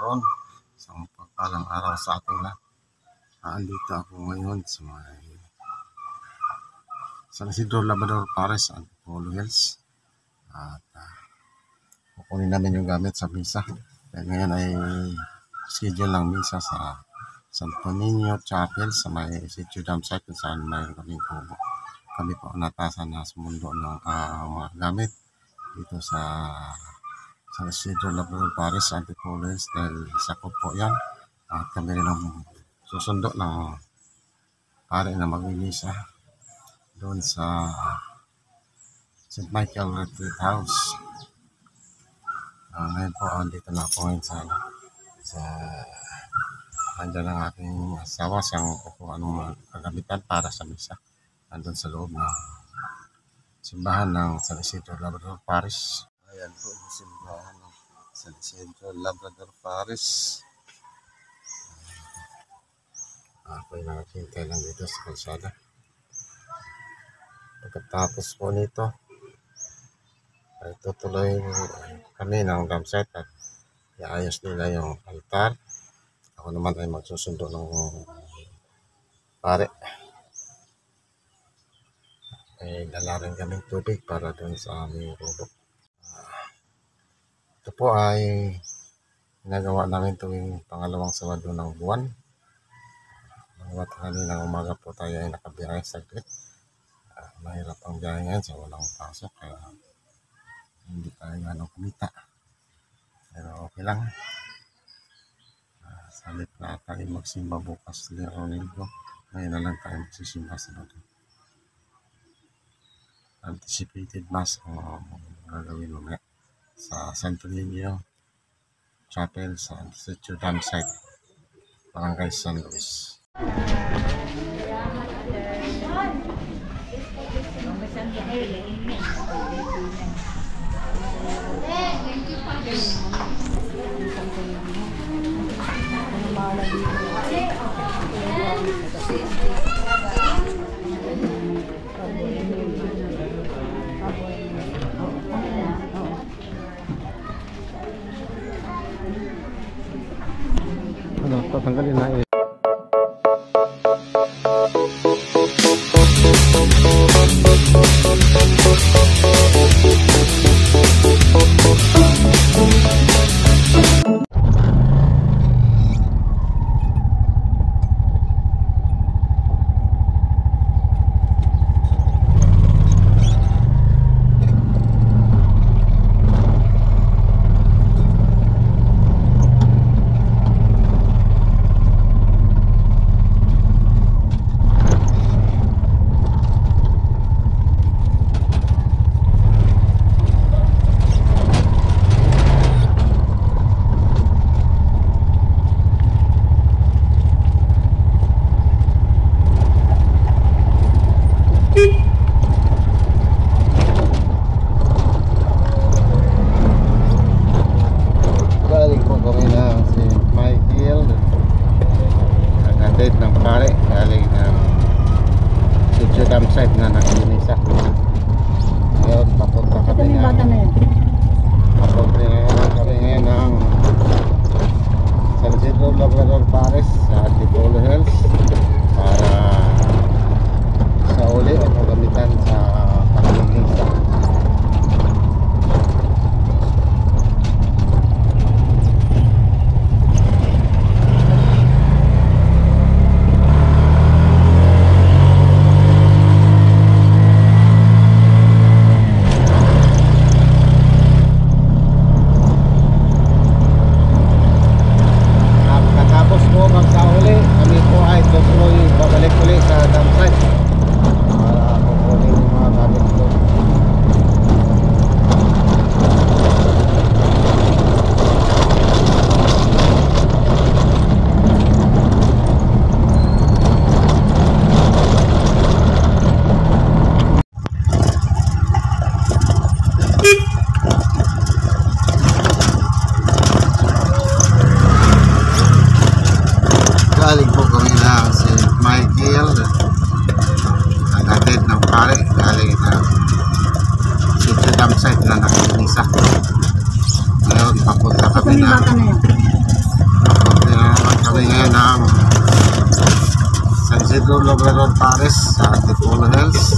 naroon. Isang pagpalang araw sa ating lahat. Andito ako ngayon sa San Isidro Labrador Pares, Antipolo Hills. At kukunin namin yung gamit sa misa. Kaya ngayon ay schedule ng misa sa Santo Niño Chapel sa may Sitio Dam Site kung saan mayroon kaming kubo. Kami po natasan na sumundo ng mga gamit dito sa San Isidro Labrador Pares, Antipolo Hills dahil sakop po yan. At kami rin ang susundo ng pare na mag-misa doon sa St. Michael Retreat House. Ngayon po, andito na ako ngayon sa andyan ang aking asawa, siyang kukuha ng mga kagamitan para sa misa. Andun sa loob ng simbahan ng San Isidro Labrador Pares. Ayan po yung simbahan ng San Isidro Labrador Pares. Ako'y nakakintay lang dito sa kalsada. Pagkatapos po nito ay tutuloy kami ng dam site at iayos nila yung altar. Ako naman ay magsusundo ng pare. Ay dala rin kaming tubig para doon sa aming kubo. Ito po ay ginagawa namin tuwing pangalawang Sabado ng buwan. At kaninang umaga po tayo ay nakabiyahe saglit. Mahirap ang biyahe ngayon sa walang pasok kaya hindi tayo ganong kumita. Pero okay lang. Salit na tayo magsimba bukas linggo. Ngayon na lang tayo magsisimba sa loob. Anticipated mass ang gagawin mamaya sa Santo Niño Chapel sa Sitio Dam Site, Barangay San Luis. Tatanggalin na ng pare galing ng Sitio Dam Site na nakilinisa. Ngayon papunta kami ng ng San Isidro Labrador Pares sa Antipolo Hills para sa uli o kagamitan sa paglinisa. Galing po kami ng St. Michael ang natin ng pare galing ng Sitio Dam Site na nakilinisa. Ngayon papunta kami ng kami ngayon ng San Isidro Labrador Pares sa Antipolo Hills.